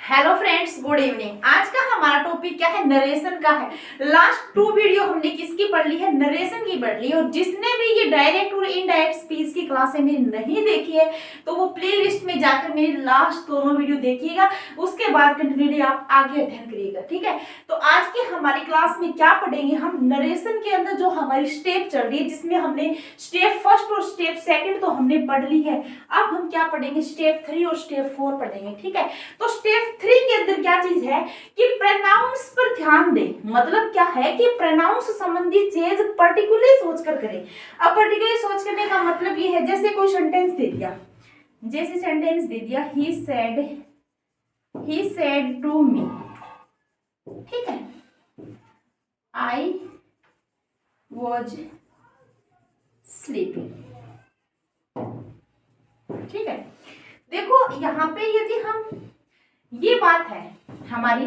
Hello friends, good evening. आज का हमारा टॉपिक क्या है? नरेशन का है। लास्ट 2 वीडियो हमने किसकी पढ़ ली है? नरेशन की पढ़ ली। और जिसने भी ये डायरेक्ट और इनडायरेक्ट स्पीच की क्लासें मेरी नहीं देखी है तो वो प्लेलिस्ट में जाकर मेरी लास्ट दोनों वीडियो देखिएगा, उसके बाद कंटिन्यूली आप आगे अध्ययन करिएगा। ठीक है, तो आज की हमारी क्लास में क्या पढ़ेंगे हम? नरेशन के अंदर जो हमारी स्टेप चल रही है, जिसमें हमने स्टेप फर्स्ट और स्टेप सेकेंड तो हमने पढ़ ली है। अब हम क्या पढ़ेंगे? स्टेप 3 और स्टेप 4 पढ़ेंगे। ठीक है, तो स्टेप 3 के अंदर क्या चीज है कि प्रोनाउंस पर ध्यान दें। मतलब क्या है कि प्रोनाउंस संबंधी चीज पर्टिकुलरली सोचकर करें। अब पर्टिकुलरली सोच करने का मतलब ये है, जैसे कोई सेंटेंस दे दिया, जैसे सेंटेंस दे दिया ही सेड टू मी। ठीक है, आई वॉज स्लीपिंग। ठीक है, देखो यहाँ पे यदि हम, ये बात है हमारी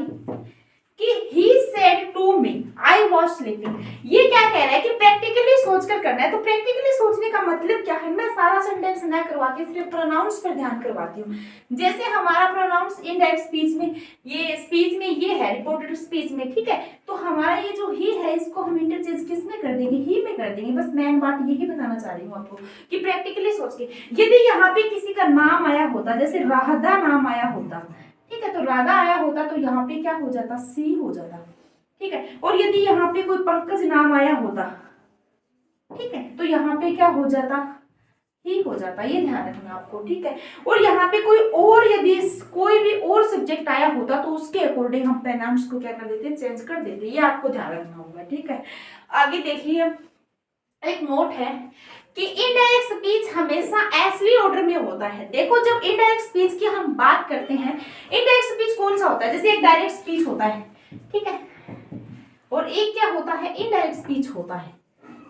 कि he said to me I was sleeping, ये क्या कह रहा है कि प्रैक्टिकली सोचकर करना है। तो प्रैक्टिकली सोचने का मतलब क्या है? मैं सारा सेंटेंस ना करवा के सिर्फ प्रोनाउंस पर ध्यान करवाती हूँ। जैसे हमारा प्रोनाउंस इनडायरेक्ट स्पीच में ये है, रिपोर्टेड स्पीच में। ठीक है, तो हमारा ये जो ही है इसको हम इंटरचेंज किस में कर देंगे? ही में कर देंगे। बस मैं बात यही बताना चाह रही हूँ आपको कि प्रैक्टिकली सोच के, यदि यहाँ पे किसी का नाम आया होता, जैसे राधा नाम आया होता, ठीक है, तो राधा आया होता तो यहाँ पे क्या हो जाता? सी हो जाता। ठीक है, और यदि यहाँ पे कोई पंकज नाम आया होता, ठीक है, तो यहाँ पे क्या हो जाता? ही हो जाता। ये ध्यान रखना आपको। ठीक है, और यहाँ पे कोई और, यदि कोई भी और सब्जेक्ट आया होता तो उसके अकॉर्डिंग हम प्रोनाउंस को क्या कर देते? चेंज कर देते। ये आपको ध्यान रखना होगा। ठीक है, आगे देखिए, एक नोट है कि इनडायरेक्ट स्पीच हमेशा एसवी ऑर्डर में होता है। देखो, जब इनडायरेक्ट स्पीच की हम बात करते हैं, इनडायरेक्ट स्पीच कौन सा होता है? जैसे एक डायरेक्ट स्पीच होता है, ठीक है, और एक क्या होता है? इनडायरेक्ट स्पीच होता है।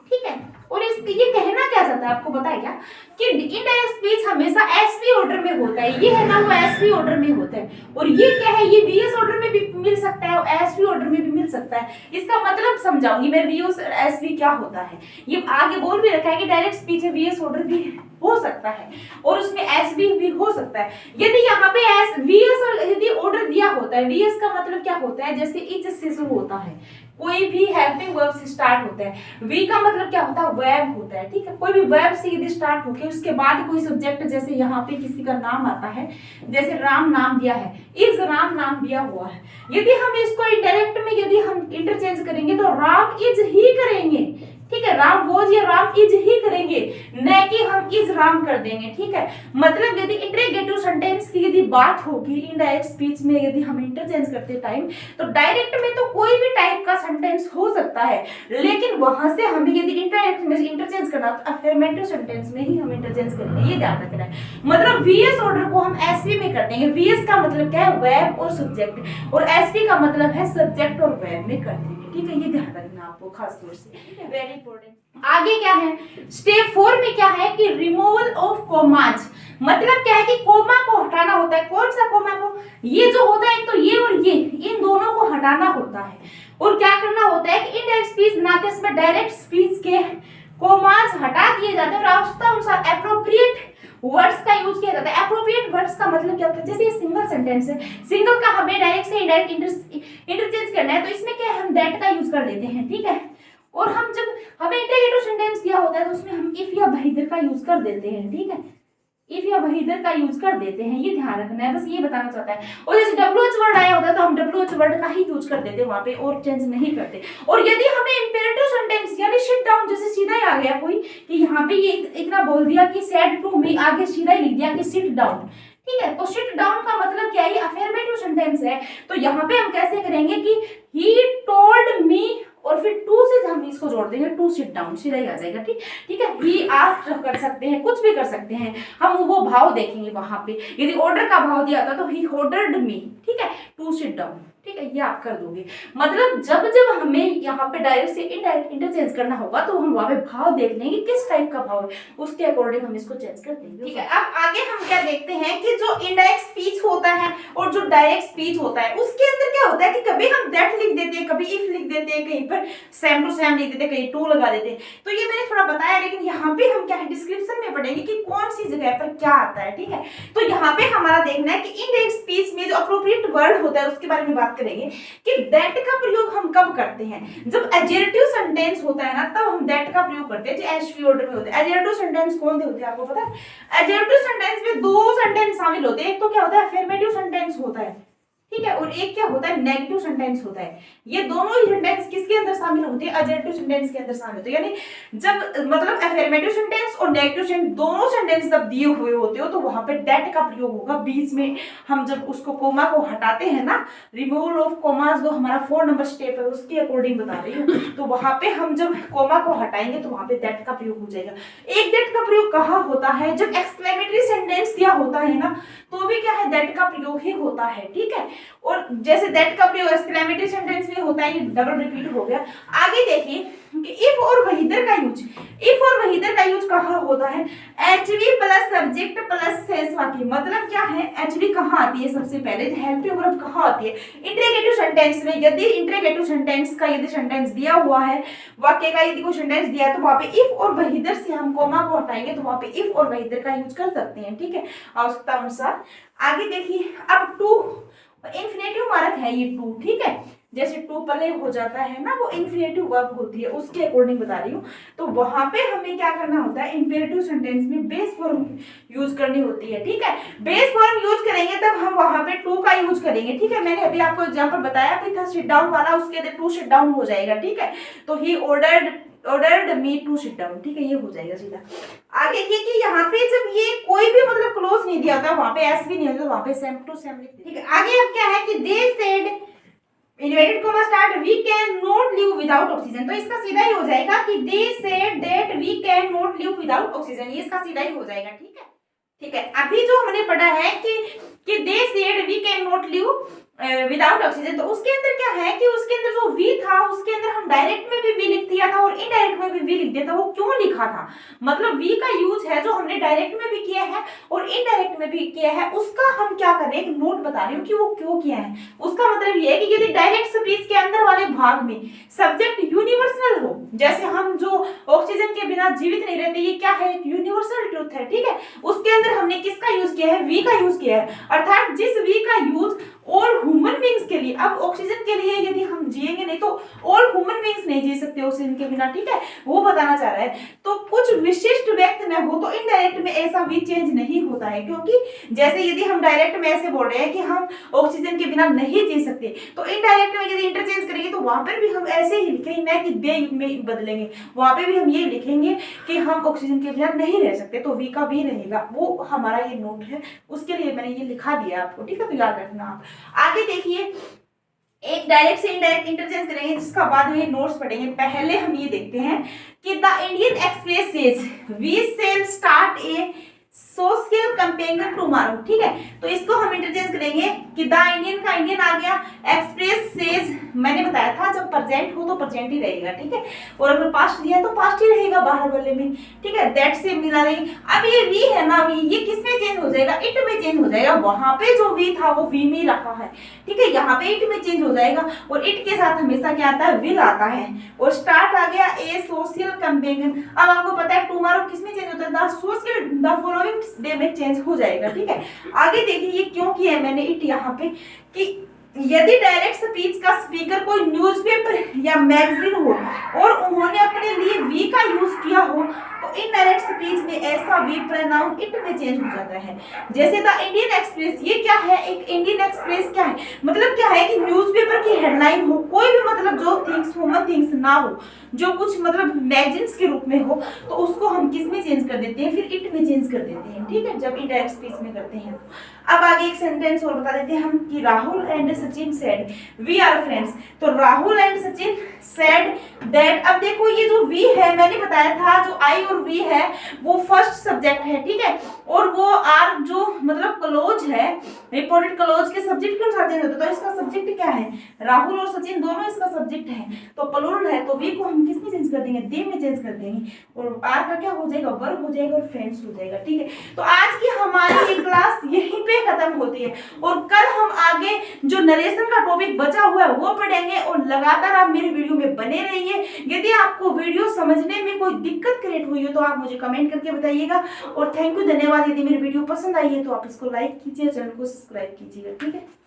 ठीक है, और ये कहना क्या चाहता है आपको पता है क्या? कि इनडायरेक्ट स्पीच हमेशा एसवी ऑर्डर में होता है। ये है ना, वो एसवी ऑर्डर में होता है। और ये क्या है? ये वीएस ऑर्डर में भी मिल सकता है और एसवी ऑर्डर में भी मिल सकता है। इसका मतलब समझाऊंगी मैं, वीएस और एसवी क्या होता है। ये आगे बोल भी रखा है कि डायरेक्ट स्पीच में वीएस ऑर्डर भी हो सकता है और उसमें एसवी भी हो सकता है। यदि यहाँ पे एस वीएस और यदि ऑर्डर दिया होता है, वीएस का मतलब क्या होता है? जैसे इज से शुरू होता है, कोई भी हेल्पिंग वर्ब से स्टार्ट होता है। वी का मतलब क्या होता है? वर्ब होता है। ठीक है, कोई भी वर्ब से यदि स्टार्ट होके उसके बाद कोई सब्जेक्ट, जैसे यहाँ पे किसी का नाम आता है, जैसे राम नाम दिया है, इज राम नाम दिया हुआ है, यदि हम इसको इनडायरेक्ट में यदि हम इंटरचेंज करेंगे तो राम इज ही करेंगे। ठीक है, राम वॉज या राम इज ही करेंगे, न कि हम इज राम कर देंगे। ठीक है, मतलब यदि इंटरोगेटिव सेंटेंस की यदि बात होगी इनडायरेक्ट स्पीच में, यदि हम इंटरचेंज करते टाइम, तो डायरेक्ट में तो कोई भी टाइप का सेंटेंस हो सकता है, लेकिन वहां से हमें यदि इंटरडायरेक्ट में इंटरचेंज करना तो अफर्मेटिव सेंटेंस में ही हम इंटरचेंज करेंगे। ये ध्यान रखना है। मतलब वीएस ऑर्डर को हम एसवी में कर देंगे। वीएस का मतलब क्या है? वर्ब और सब्जेक्ट, और एसवी का मतलब है सब्जेक्ट और वर्ब में कर देंगे। ठीक है, ये ध्यान रखना आपको खास तौर से। ठीक है, वेरी इंपॉर्टेंट। आगे क्या है? स्टेप 4 में क्या है कि रिमूवल ऑफ कोमाज। मतलब क्या है कि कोमा को हटाना होता है। कौन सा कोमा को? ये जो होता है, एक तो ये और ये, इन दोनों को हटाना होता है। और क्या करना होता है कि इनडायरेक्ट स्पीच बनाते इसमें डायरेक्ट स्पीच के कोमाज हटा दिए जाते हैं और आवश्यकता अनुसार एप्रोप्रिएट वर्ड्स का यूज किया जाता है। एप्रोप्रिएट वर्ड्स का मतलब क्या होता है? जैसे ये सिंगल सेंटेंस है, सिंगल का हमें डायरेक्ट से इनडायरेक्ट इंटरचेंज करना है, तो इसमें क्या है? हम दैट का यूज कर लेते हैं। ठीक है, और हम जब हमें इंटरगेटिव सेंटेंस दिया होता है तो उसमें हम इफ या बहिदर का यूज कर देते हैं। ठीक है, इफ या बहिदर का यूज कर देते हैं। ये ध्यान रखना है, बस ये बताना चाहता है। और जैसे डब्ल्यूएच वर्ड आया होता है तो हम डब्ल्यूएच वर्ड का ही यूज कर देते हैं वहां पे, और चेंज नहीं करते। और यदि हमें इंपेरेटिव सेंटेंस यानी सिट डाउन, जैसे सीधा ही आ गया कोई कि यहाँ पे ये इतना बोल दिया कि सेड टू मी, आगे सीधा ही लिख दिया कि सिट डाउन। ठीक है, तो सिट डाउन का मतलब क्या है? ये अफर्मेटिव सेंटेंस है। तो यहाँ पे हम कैसे करेंगे कि ही टोल्ड मी, और फिर टू से हम इसको जोड़ देंगे, टू सिट डाउन, सीधा ही आ जाएगा। ठीक है, ही आस्क्ड कर सकते हैं, कुछ भी कर सकते हैं, हम वो भाव देखेंगे वहां पे। यदि ऑर्डर का भाव दिया था तो ही ऑर्डर्ड मी, ठीक है, टू सिट डाउन। ठीक है, ये आप कर दोगे। मतलब जब जब हमें यहाँ पे डायरेक्ट से इनडायरेक्ट इंटरचेंज करना होगा तो हम वहाँ पे भाव देख लेंगे किस टाइप का भाव है, उसके अकॉर्डिंग हम इसको चेंज कर देंगे। ठीक है, अब आगे हम क्या देखते हैं कि जो इनडायरेक्ट स्पीच होता है और जो डायरेक्ट स्पीच होता है उसके अंदर क्या होता है कि कभी हम दैट लिख देते हैं, कभी इफ लिख देते हैं, कहीं पर सेम टू सेम लिख देते हैं, कहीं टू लगा देते हैं। तो ये मैंने थोड़ा बताया, लेकिन यहाँ पे हम क्या है डिस्क्रिप्शन में पढ़ेंगे कि कौन सी जगह पर क्या आता है। ठीक है, तो यहाँ पे हमारा देखना है कि इनडायरेक्ट स्पीच में जो अप्रोप्रिएट वर्ड होता है उसके बारे में बात करेंगे कि दैट का प्रयोग हम कब करते हैं। जब एडजेक्टिव सेंटेंस होता है ना तब हम दैट का प्रयोग करते हैं, जो एसवी ऑर्डर में होते हैं। एडजेक्टिव सेंटेंस कौन से होते हैं आपको पता है? एडजेक्टिव सेंटेंस में दो सेंटेंस शामिल होते हैं, एक तो क्या होता है अफर्मेटिव सेंटेंस होता है, ठीक है, और एक क्या होता है नेगेटिव सेंटेंस होता है। ये दोनों ही सेंटेंस किसके अंदर शामिल होते हैं? एडजेक्टिव सेंटेंस के अंदर शामिल होते हैं। यानी जब मतलब अफर्मेटिव सेंटेंस और नेगेटिव सेंटेंस दोनों सेंटेंस जब दिए हुए होते हो तो वहां पे दैट का प्रयोग होगा। बीच में हम जब उसको कोमा को हटाते हैं ना, रिमूवल ऑफ कोमास जो हमारा 4 नंबर स्टेप है उसके अकॉर्डिंग बता रही हूँ, तो वहां पे हम जब कोमा को हटाएंगे तो वहां पे दैट का प्रयोग हो जाएगा। एक दैट का प्रयोग कहाँ होता है? जब एक्सक्लेमेटरी सेंटेंस दिया होता है ना तो भी क्या है दैट का प्रयोग ही होता है। ठीक है, और जैसे दैट का प्रयोग एक्सक्लेमेटरी सेंटेंस में होता है, ये डबल रिपीट हो गया। आगे देखिए कि इफ और वहीदर का यूज, इफ और वहीदर का यूज कहाँ होता है? एचवी प्लस सब्जेक्ट प्लस शेष वाक्य। मतलब क्या है, एचवी कहाँ आती है? सबसे पहले हेल्पिंग वर्ब कहाँ आती है? इंटरोगेटिव सेंटेंस में। यदि इंटरोगेटिव सेंटेंस का यदि सेंटेंस दिया हुआ है, वाक्य का यदि कोई सेंटेंस दिया है तो वहां पे इफ और वहीदर से हम कोमा को हटाएंगे तो वहां पे इफ और वहीदर का यूज कर सकते हैं। ठीक है, आवश्यकता अनुसार। आगे देखिए, अब टू इंफिनिटिव मार्क है ये टू। ठीक है, जैसे टू प्ले हो जाता है ना वो इंफिनिटिव वर्ब होती है, उसके अकॉर्डिंग बता रही हूँ। तो वहां पे हमें क्या करना होता है? इंपेरेटिव सेंटेंस में बेस फॉर्म यूज करनी होती है। ठीक है, बेस फॉर्म यूज करेंगे तब हम वहां पे टू का यूज करेंगे। ठीक है, मैंने अभी आपको एग्जांपल बताया भी था सिट डाउन वाला, उसके अंदर टू सिट डाउन हो जाएगा। ठीक है, तो ही ordered me to sit down. ठीक है, ये हो जाएगा सीधा। आगे देखिए कि यहाँ पे जब ये कोई भी मतलब क्लोज नहीं दिया होता, वहां पे एस भी नहीं होता, वहां पे सेम टू सेम लिखते। ठीक है, आगे अब क्या है कि they said inverted comma start we can not live without oxygen. तो इसका सीधा ही हो जाएगा कि they said that we can not live without oxygen, ये इसका सीधा ही हो जाएगा। ठीक है, ठीक है, अभी जो हमने पढ़ा है कि they said we can not live without oxygen, तो उसके अंदर क्या है कि उसके अंदर जो वी था उसके अंदर हम डायरेक्ट में भी वी लिख दिया था और इनडायरेक्ट में भी वी लिख दिया था। वो क्यों लिखा था? मतलब वी का यूज है जो हमने डायरेक्ट में भी किया है और इनडायरेक्ट में भी किया है, उसका हम क्या कर रहे हैं, एक नोट बता रही हूँ कि वो क्यों किया है। उसका मतलब ये है कि यदि डायरेक्ट स्पीच के अंदर वाले भाग में सब्जेक्ट यूनिवर्सल हो, जैसे हम जो ऑक्सीजन के बिना जीवित नहीं रहते, ये क्या है? एक यूनिवर्सल ट्रुथ है। ठीक है, उसके अंदर हमने किसका यूज किया है? वी का यूज किया है, अर्थात जिस वी का यूज ऑल ह्यूमन बीइंग्स के लिए, अब ऑक्सीजन के लिए यदि हम जिएंगे नहीं तो ऑल ह्यूमन बीइंग्स नहीं जी सकते ऑक्सीजन के बिना। ठीक है, वो बताना चाह रहा है। तो कुछ विशिष्ट व्यक्ति में हो तो इनडायरेक्ट में ऐसा भी चेंज नहीं होता है, क्योंकि जैसे यदि हम डायरेक्ट में ऐसे बोल रहे हैं कि हम ऑक्सीजन के बिना नहीं जी सकते, तो इनडायरेक्ट में यदि इंटरचेंज करेंगे तो वहां पर भी हम ऐसे ही लिखेंगे, ना कि दे में बदलेंगे, वहां पे भी हम ये लिखेंगे कि हम ऑक्सीजन के बिना नहीं रह सकते, तो वी का भी रहेगा। वो हमारा ये नोट है, उसके लिए मैंने ये लिखा दिया आपको। ठीक है, तो याद रखना आप। आगे देखिए, एक डायरेक्ट से इनडायरेक्ट इंटरचेंज करेंगे जिसका बाद में नोट्स पढ़ेंगे। पहले हम ये देखते हैं कि the Indian Express says we shall start a social companion tomorrow. ठीक है, तो इसको हम इंटरचेंज करेंगे कि द इंडियन का इंडियन आ गया, एक्सप्रेस सेज मैंने बताया था जब प्रेजेंट हो तो प्रेजेंट ही रहेगा। ठीक है, और अगर पास्ट दिया है तो पास्ट ही रहेगा बाहर वाले में। ठीक है, दैट से मिला रही। अब ये वी है ना, वी ये किस में चेंज हो जाएगा? इट में चेंज हो जाएगा। वहां पे जो वी था वो वी में रखा है। ठीक है, यहाँ पे इट में चेंज हो जाएगा और इट के साथ हमेशा क्या आता है? विल आता है। और स्टार्ट आ गया ए सोशल कंपेनियन। अब आपको पता है टुमारो किस में चेंज होता है? The social the following day में चेंज हो जाएगा। ठीक है, आगे देखिए ये क्यों किया है मैंने इट यहाँ पे कि यदि डायरेक्ट स्पीच का स्पीकर कोई न्यूज़पेपर या मैगजीन हो और उन्होंने अपने लिए वी का यूज किया हो तो इनडायरेक्ट स्पीच में ऐसा वी प्रोनाउन इट में चेंज हो जाता है। जैसे द इंडियन एक्सप्रेस, ये क्या है? एक इंडियन एक्सप्रेस क्या है? मतलब क्या है कि न्यूज़पेपर की हेडलाइन हो, कोई भी मतलब जो थिंग्स ह्यूमन थिंग्स ना हो, जो कुछ मतलब मैगजीन्स के रूप में हो, तो उसको हम किस में चेंज कर देते हैं? फिर इट में चेंज कर देते हैं। ठीक है, जब इनडायरेक्ट स्पीच में करते हैं। अब आगे एक सेंटेंस और बता देते हैं हम कि Rahul and Sachin said we are friends. तो Rahul and Sachin said that, अब देखो ये जो वी है मैंने बताया था जो आई और वी है वो फर्स्ट सब्जेक्ट है, ठीक है, और वो आर जो मतलब क्लोज है, रिपोर्टेड क्लोज के सब्जेक्ट के अनुसार चेंज होता है। तो इसका सब्जेक्ट क्या है, राहुल और सचिन दोनों इसका सब्जेक्ट है, तो प्लूरल है, तो वी को हम किस में चेंज कर देंगे, दे में चेंज कर देंगे, और आर का क्या हो जाएगा, वर्ब हो जाएगा और फ्रेंड्स हो जाएगा, ठीक है। तो आज की हमारी ये क्लास यहीं पे खत्म होती है, और कल हम आगे जो नरेशन का टॉपिक बचा हुआ है वो पढ़ेंगे, और लगातार आप मेरे वीडियो में बने रहिए। यदि आपको वीडियो समझने में कोई दिक्कत क्रिएट हुई हो तो आप मुझे कमेंट करके बताइएगा, और थैंक यू, धन्यवाद। यदि मेरी वीडियो पसंद आई है तो आप इसको लाइक कीजिए, चैनल को सब्सक्राइब कीजिएगा, ठीक है।